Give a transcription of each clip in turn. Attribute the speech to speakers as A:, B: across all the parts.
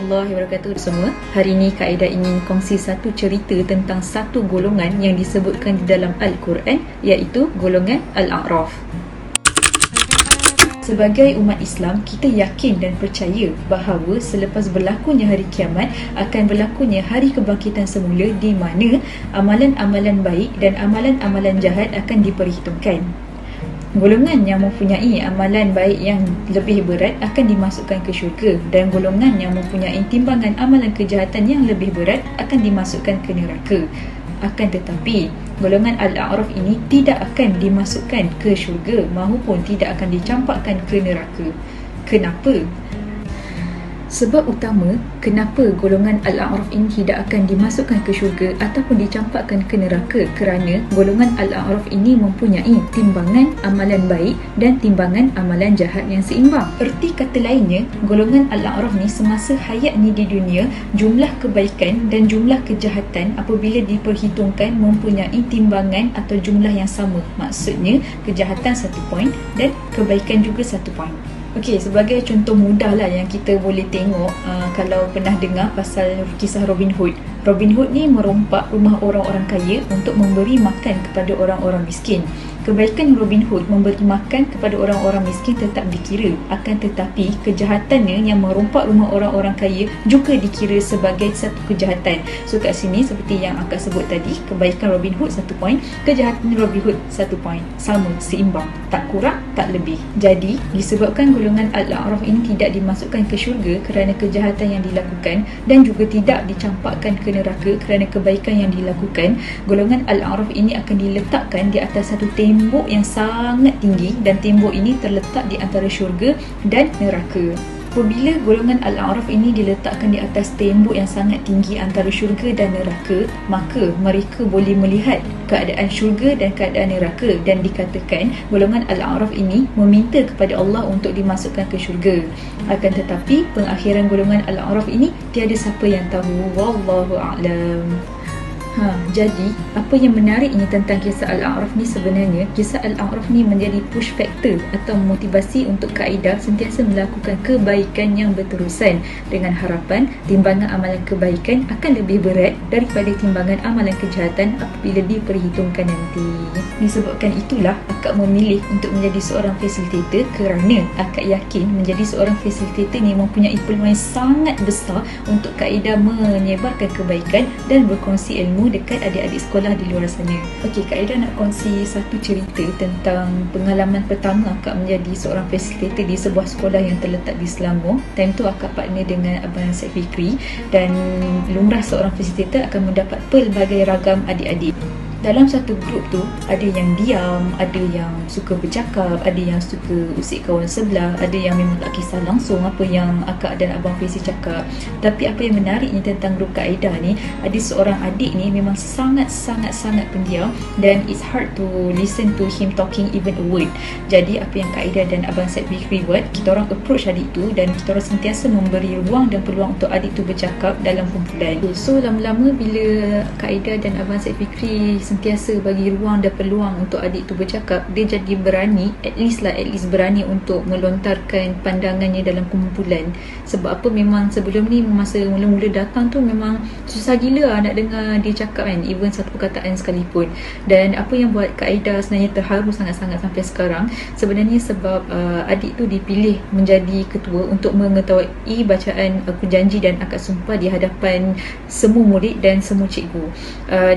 A: warahmatullahi wabarakatuh semua. Hari ini Kak Aida ingin kongsi satu cerita tentang satu golongan yang disebutkan di dalam Al-Quran, iaitu golongan Al-A'raf. Sebagai umat Islam, kita yakin dan percaya bahawa selepas berlakunya hari kiamat akan berlakunya hari kebangkitan semula, di mana amalan-amalan baik dan amalan-amalan jahat akan diperhitungkan. Golongan yang mempunyai amalan baik yang lebih berat akan dimasukkan ke syurga, dan golongan yang mempunyai timbangan amalan kejahatan yang lebih berat akan dimasukkan ke neraka. Akan tetapi, golongan Al-A'raf ini tidak akan dimasukkan ke syurga maupun tidak akan dicampakkan ke neraka. Kenapa? Sebab utama kenapa golongan Al-A'raf ini tidak akan dimasukkan ke syurga ataupun dicampakkan ke neraka, kerana golongan Al-A'raf ini mempunyai timbangan amalan baik dan timbangan amalan jahat yang seimbang. Erti kata lainnya, golongan Al-A'raf ni semasa hayat ni di dunia, jumlah kebaikan dan jumlah kejahatan apabila diperhitungkan mempunyai timbangan atau jumlah yang sama. Maksudnya kejahatan 1 poin dan kebaikan juga 1 poin. Okey, sebagai contoh mudah lah yang kita boleh tengok, kalau pernah dengar pasal kisah Robin Hood. Robin Hood ni merompak rumah orang-orang kaya untuk memberi makan kepada orang-orang miskin. Kebaikan Robin Hood memberi makan kepada orang-orang miskin tetap dikira, akan tetapi kejahatannya yang merompak rumah orang-orang kaya juga dikira sebagai satu kejahatan. So kat sini seperti yang akak sebut tadi, kebaikan Robin Hood 1 poin, kejahatan Robin Hood 1 poin. Sama, seimbang, tak kurang, tak lebih. Jadi, disebabkan golongan Al-A'raf ini tidak dimasukkan ke syurga kerana kejahatan yang dilakukan, dan juga tidak dicampakkan ke neraka kerana kebaikan yang dilakukan, golongan Al-A'raf ini akan diletakkan di atas satu tembok yang sangat tinggi, dan tembok ini terletak di antara syurga dan neraka. Apabila golongan Al-A'raf ini diletakkan di atas tembok yang sangat tinggi antara syurga dan neraka, maka mereka boleh melihat keadaan syurga dan keadaan neraka, dan dikatakan golongan Al-A'raf ini meminta kepada Allah untuk dimasukkan ke syurga. Akan tetapi pengakhiran golongan Al-A'raf ini tiada siapa yang tahu. Wallahu a'lam. Jadi apa yang menariknya tentang kisah Al-A'raf ni, sebenarnya kisah Al-A'raf ni menjadi push factor atau motivasi untuk Kak Aida sentiasa melakukan kebaikan yang berterusan, dengan harapan timbangan amalan kebaikan akan lebih berat daripada timbangan amalan kejahatan apabila diperhitungkan nanti. Disebabkan itulah akak memilih untuk menjadi seorang facilitator, kerana akak yakin menjadi seorang facilitator ni mempunyai peluang yang sangat besar untuk Kak Aida menyebarkan kebaikan dan berkongsi ilmu dekat adik-adik sekolah di luar sana. Okey, Kak Aida nak kongsi satu cerita tentang pengalaman pertama akak menjadi seorang facilitator di sebuah sekolah yang terletak di Selangor. Time tu akak partner dengan Abang Syed Fikri, dan lumrah seorang facilitator akan mendapat pelbagai ragam adik-adik. Dalam satu grup tu, ada yang diam, ada yang suka bercakap, ada yang suka usik kawan sebelah, ada yang memang tak kisah langsung apa yang akak dan Abang Fizi cakap. Tapi apa yang menariknya tentang grup Kak Aida ni, ada seorang adik ni memang sangat-sangat pendiam, dan it's hard to listen to him talking even a word. Jadi apa yang Kak Aida dan Abang Syed Fikri buat, kita orang approach adik tu, dan kita orang sentiasa memberi ruang dan peluang untuk adik tu bercakap dalam kumpulan. So lama-lama bila Kak Aida dan Abang Syed Fikri sentiasa bagi ruang dan peluang untuk adik tu bercakap, dia jadi berani, at least berani untuk melontarkan pandangannya dalam kumpulan. Sebab apa, memang sebelum ni masa mula-mula datang tu memang susah gila nak dengar dia cakap kan, even satu perkataan sekalipun. Dan apa yang buat Kak Aida sebenarnya terharu sangat-sangat sampai sekarang, sebenarnya sebab adik tu dipilih menjadi ketua untuk mengetahui bacaan aku janji dan akad sumpah di hadapan semua murid dan semua cikgu.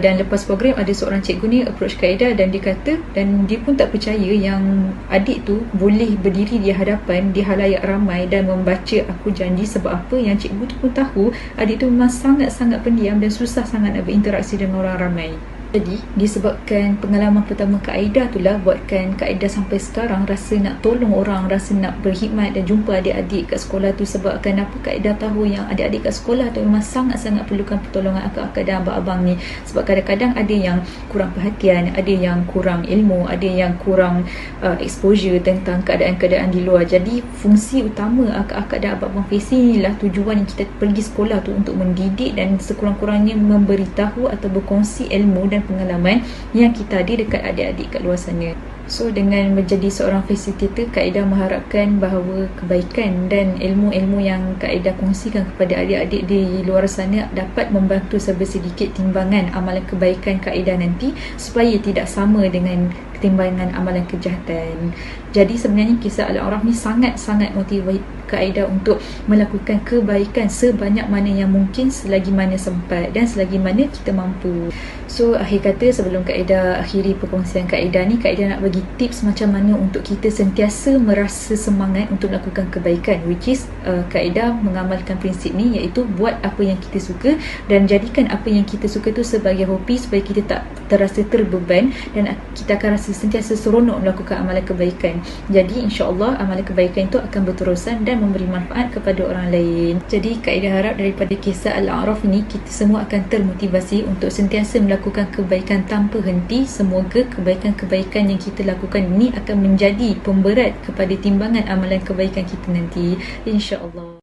A: Dan lepas program, ada seorang cikgu ni approach Kak Aida, dan dia kata, dan dia pun tak percaya yang adik tu boleh berdiri di hadapan di halayak ramai dan membaca aku janji. Sebab apa, yang cikgu tu pun tahu adik tu memang sangat-sangat pendiam dan susah sangat nak berinteraksi dengan orang ramai. Jadi disebabkan pengalaman pertama Kak Aida itulah buatkan Kak Aida sampai sekarang rasa nak tolong orang, rasa nak berkhidmat dan jumpa adik-adik kat sekolah tu. Sebab kenapa Kak Aida tahu yang adik-adik kat sekolah tu memang sangat-sangat perlukan pertolongan akak-akak dan abang-abang ni. Sebab kadang-kadang ada yang kurang perhatian, ada yang kurang ilmu, ada yang kurang exposure tentang keadaan-keadaan di luar. Jadi fungsi utama akak-akak dan abang-abang Fizi ni lah tujuan yang kita pergi sekolah tu, untuk mendidik dan sekurang-kurangnya memberitahu atau berkongsi ilmu dan pengalaman yang kita ada dekat adik-adik kat luar sana. So dengan menjadi seorang fasilitator, Kak Ida mengharapkan bahawa kebaikan dan ilmu-ilmu yang Kak Ida kongsikan kepada adik-adik di luar sana dapat membantu sebersedikit timbangan amalan kebaikan Kak Ida nanti, supaya tidak sama dengan timbangan amalan kejahatan. Jadi sebenarnya kisah Al-A'raf ni sangat-sangat motivate Kak Aida untuk melakukan kebaikan sebanyak mana yang mungkin, selagi mana sempat dan selagi mana kita mampu. So akhir kata, sebelum Kak Aida akhiri perkongsian Kak Aida ni, Kak Aida nak bagi tips macam mana untuk kita sentiasa merasa semangat untuk melakukan kebaikan, which is Kak Aida mengamalkan prinsip ni, iaitu buat apa yang kita suka dan jadikan apa yang kita suka tu sebagai hobi, supaya kita tak terasa terbeban dan kita akan rasa sentiasa seronok melakukan amalan kebaikan. Jadi insya-Allah amalan kebaikan itu akan berterusan dan memberi manfaat kepada orang lain. Jadi Kak Aida harap daripada kisah Al-A'raf ni, kita semua akan termotivasi untuk sentiasa melakukan kebaikan tanpa henti. Semoga kebaikan-kebaikan yang kita lakukan ini akan menjadi pemberat kepada timbangan amalan kebaikan kita nanti, insya-Allah.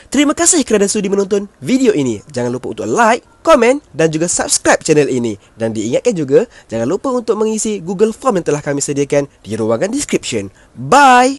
B: Terima kasih kerana sudi menonton video ini. Jangan lupa untuk like, komen dan juga subscribe channel ini. Dan diingatkan juga, jangan lupa untuk mengisi Google Form yang telah kami sediakan di ruangan description. Bye!